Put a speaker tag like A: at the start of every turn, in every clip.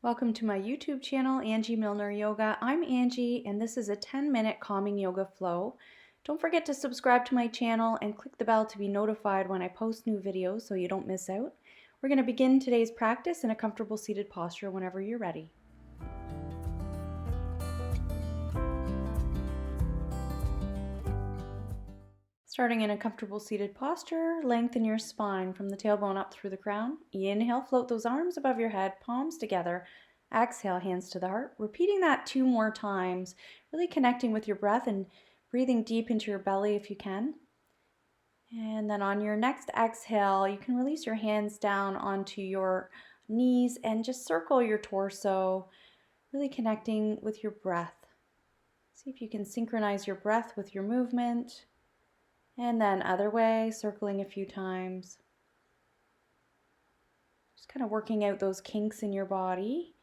A: Welcome to my YouTube channel, Angie Milner Yoga. I'm Angie, and this is a 10-minute calming yoga flow. Don't forget to subscribe to my channel and click the bell to be notified when I post new videos so you don't miss out. We're going to begin today's practice in a comfortable seated posture whenever you're ready. Starting in a comfortable seated posture, lengthen your spine from the tailbone up through the crown. Inhale, float those arms above your head, palms together. Exhale, hands to the heart. Repeating that 2 more times, really connecting with your breath and breathing deep into your belly if you can. And then on your next exhale, you can release your hands down onto your knees and just circle your torso, really connecting with your breath. See if you can synchronize your breath with your movement. And then other way, circling a few times. Just kind of working out those kinks in your body.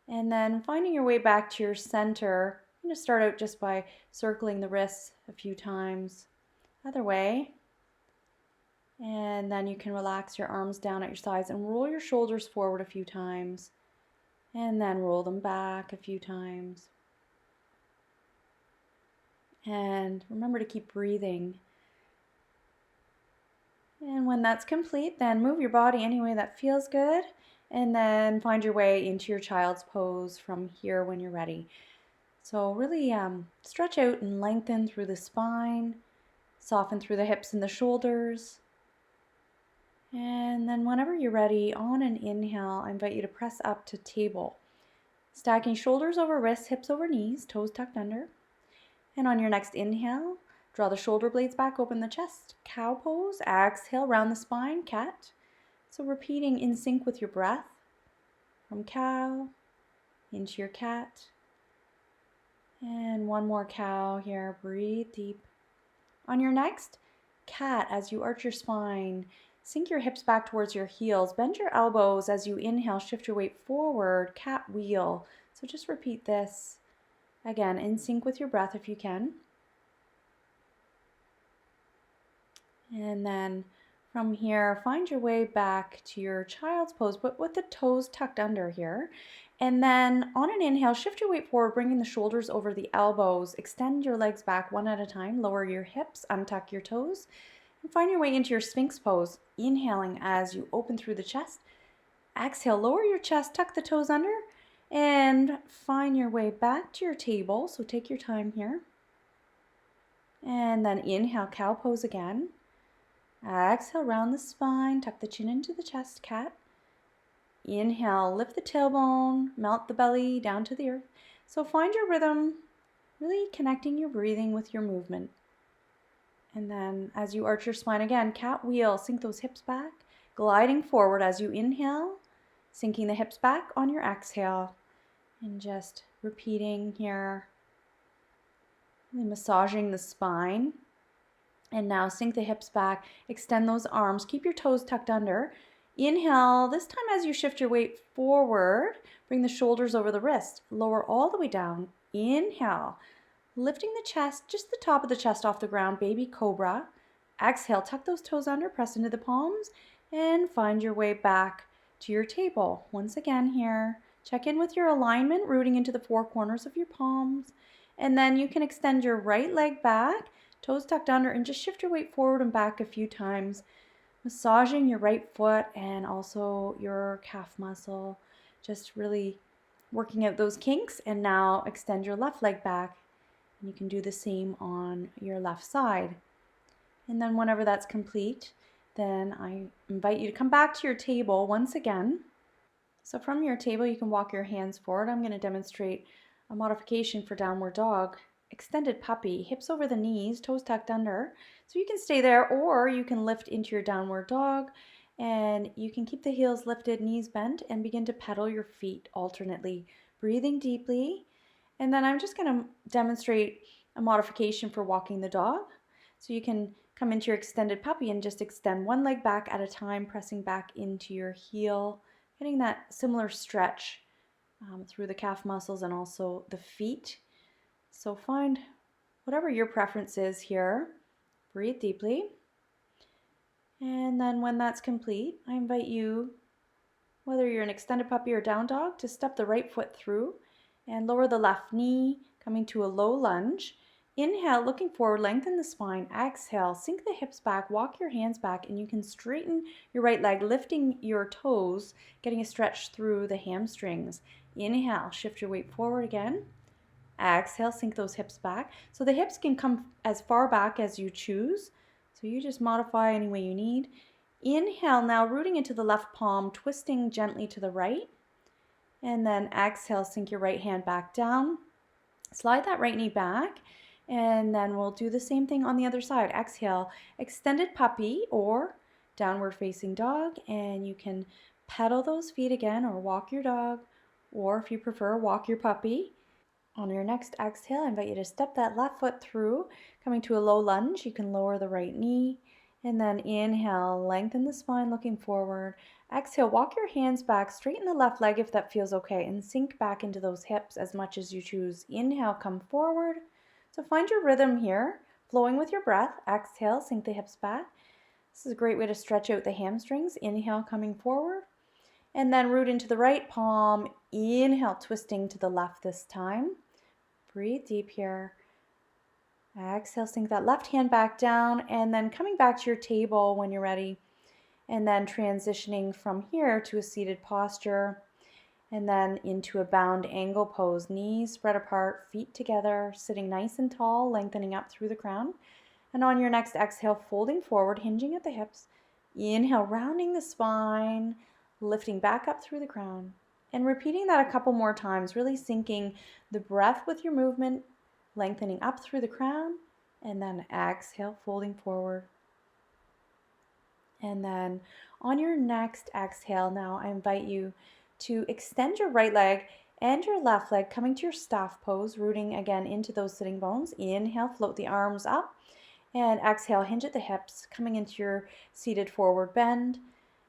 A: And then finding your way back to your center. I'm going to start out just by circling the wrists a few times. Other way. And then you can relax your arms down at your sides and roll your shoulders forward a few times. And then roll them back a few times. And remember to keep breathing. And when that's complete, then move your body any way that feels good, and then find your way into your child's pose from here when you're ready. So really stretch out and lengthen through the spine, soften through the hips and the shoulders. And then whenever you're ready, on an inhale, I invite you to press up to table. Stacking shoulders over wrists, hips over knees, toes tucked under. And on your next inhale, draw the shoulder blades back, open the chest, cow pose. Exhale, round the spine, cat. So repeating in sync with your breath. From cow into your cat. And one more cow here. Breathe deep. On your next, cat, as you arch your spine, sink your hips back towards your heels. Bend your elbows as you inhale, shift your weight forward, cat wheel. So just repeat this. Again, in sync with your breath if you can. And then from here, find your way back to your child's pose, but with the toes tucked under here. And then on an inhale, shift your weight forward, bringing the shoulders over the elbows. Extend your legs back one at a time. Lower your hips, untuck your toes, and find your way into your Sphinx pose. Inhaling as you open through the chest. Exhale, lower your chest, tuck the toes under, and find your way back to your table. So take your time here. And then inhale, cow pose again. Exhale, round the spine, tuck the chin into the chest, cat. Inhale, lift the tailbone, melt the belly down to the earth. So find your rhythm, really connecting your breathing with your movement. And then as you arch your spine again, cat wheel, sink those hips back, gliding forward as you inhale, sinking the hips back on your exhale, and just repeating here, really massaging the spine. And now sink the hips back, extend those arms, keep your toes tucked under. Inhale, this time as you shift your weight forward, bring the shoulders over the wrist, lower all the way down. Inhale, lifting the chest, just the top of the chest off the ground, baby cobra. Exhale, tuck those toes under, press into the palms, and find your way back to your table. Once again here, check in with your alignment, rooting into the 4 corners of your palms. And then you can extend your right leg back, toes tucked under, and just shift your weight forward and back a few times, massaging your right foot and also your calf muscle, just really working out those kinks. And now extend your left leg back, and you can do the same on your left side. And then whenever that's complete, then I invite you to come back to your table once again. So from your table, you can walk your hands forward. I'm going to demonstrate a modification for downward dog. Extended puppy, hips over the knees, toes tucked under. So you can stay there, or you can lift into your downward dog, and you can keep the heels lifted, knees bent, and begin to pedal your feet alternately, breathing deeply. And then I'm just going to demonstrate a modification for walking the dog. So you can come into your extended puppy and just extend one leg back at a time, pressing back into your heel, getting that similar stretch through the calf muscles and also the feet. So find whatever your preference is here. Breathe deeply. And then when that's complete, I invite you Whether you're an extended puppy or down dog, to step the right foot through and lower the left knee, coming to a low lunge. Inhale, looking forward, lengthen the spine. Exhale, sink the hips back, walk your hands back, and you can straighten your right leg, lifting your toes, getting a stretch through the hamstrings. Inhale, shift your weight forward again. Exhale, sink those hips back. So the hips can come as far back as you choose. So you just modify any way you need. Inhale, now rooting into the left palm, twisting gently to the right. And then exhale, sink your right hand back down. Slide that right knee back. And then we'll do the same thing on the other side. Exhale, extended puppy or downward facing dog. And you can pedal those feet again or walk your dog. Or if you prefer, walk your puppy. On your next exhale, I invite you to step that left foot through, coming to a low lunge. You can lower the right knee. And then inhale, lengthen the spine looking forward. Exhale, walk your hands back, straighten the left leg if that feels okay, and sink back into those hips as much as you choose. Inhale, come forward. So find your rhythm here, flowing with your breath. Exhale, sink the hips back. This is a great way to stretch out the hamstrings. Inhale, coming forward. And then root into the right palm. Inhale, twisting to the left this time. Breathe deep here. Exhale, sink that left hand back down and then coming back to your table when you're ready. And then transitioning from here to a seated posture and then into a bound angle pose. Knees spread apart, feet together, sitting nice and tall, lengthening up through the crown. And on your next exhale, folding forward, hinging at the hips. Inhale, rounding the spine, lifting back up through the crown. And repeating that a couple more times, really syncing the breath with your movement, lengthening up through the crown, and then exhale, folding forward. And then on your next exhale, now I invite you to extend your right leg and your left leg, coming to your staff pose, rooting again into those sitting bones. Inhale, float the arms up, and exhale, hinge at the hips, coming into your seated forward bend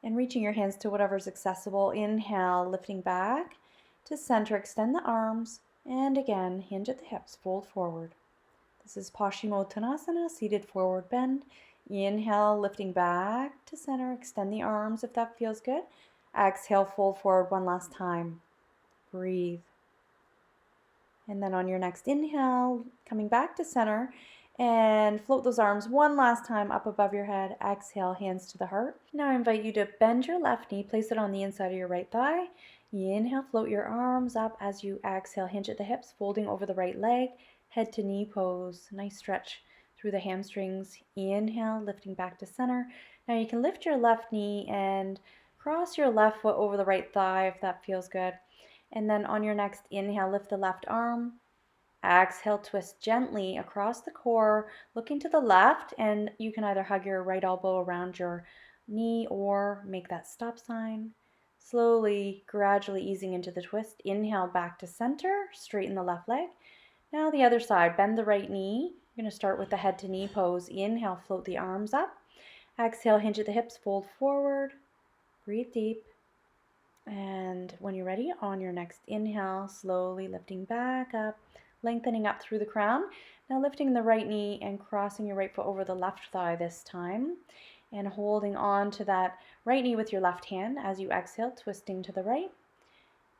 A: and reaching your hands to whatever's accessible. Inhale, lifting back to center, extend the arms, and again, hinge at the hips, fold forward. This is Paschimottanasana, seated forward bend. Inhale, lifting back to center, extend the arms if that feels good. Exhale, fold forward one last time. Breathe. And then on your next inhale, coming back to center, and float those arms one last time up above your head. Exhale, hands to the heart. Now I invite you to bend your left knee, place it on the inside of your right thigh. Inhale, float your arms up as you exhale, hinge at the hips, folding over the right leg, head to knee pose. Nice stretch through the hamstrings. Inhale, lifting back to center. Now you can lift your left knee and cross your left foot over the right thigh if that feels good. And then on your next inhale, lift the left arm. Exhale, twist gently across the core, looking to the left, and you can either hug your right elbow around your knee or make that stop sign. Slowly, gradually easing into the twist. Inhale, back to center, straighten the left leg. Now the other side, bend the right knee. You're going to start with the head to knee pose. Inhale, float the arms up. Exhale, hinge at the hips, fold forward. Breathe deep. And when you're ready, on your next inhale, slowly lifting back up, lengthening up through the crown. Now lifting the right knee and crossing your right foot over the left thigh this time. And holding on to that right knee with your left hand as you exhale, twisting to the right.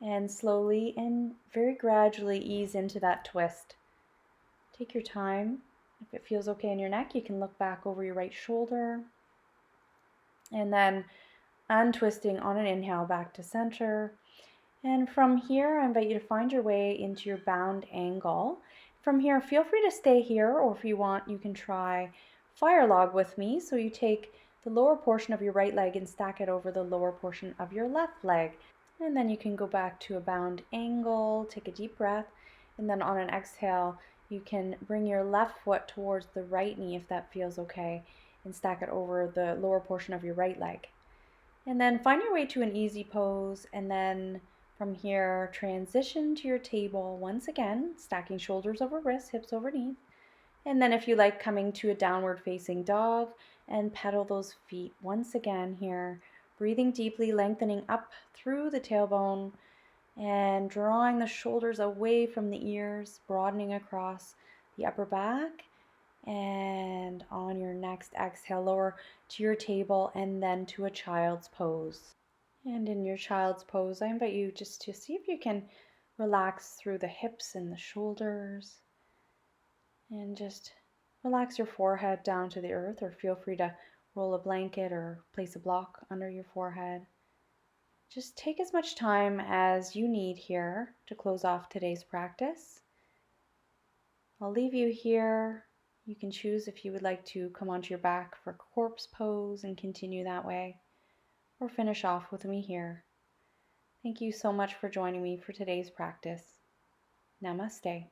A: And slowly and very gradually ease into that twist. Take your time. If it feels okay in your neck, you can look back over your right shoulder. And then untwisting on an inhale back to center. And from here, I invite you to find your way into your bound angle. From here, feel free to stay here, or if you want, you can try fire log with me. So you take the lower portion of your right leg and stack it over the lower portion of your left leg. And then you can go back to a bound angle, take a deep breath, and then on an exhale, you can bring your left foot towards the right knee if that feels okay, and stack it over the lower portion of your right leg. And then find your way to an easy pose, and then from here, transition to your table once again, stacking shoulders over wrists, hips over knees. And then if you like, coming to a downward facing dog and pedal those feet once again here, breathing deeply, lengthening up through the tailbone and drawing the shoulders away from the ears, broadening across the upper back. And on your next exhale, lower to your table and then to a child's pose. And in your child's pose, I invite you just to see if you can relax through the hips and the shoulders. And just relax your forehead down to the earth, or feel free to roll a blanket or place a block under your forehead. Just take as much time as you need here to close off today's practice. I'll leave you here. You can choose if you would like to come onto your back for corpse pose and continue that way, or finish off with me here. Thank you so much for joining me for today's practice. Namaste.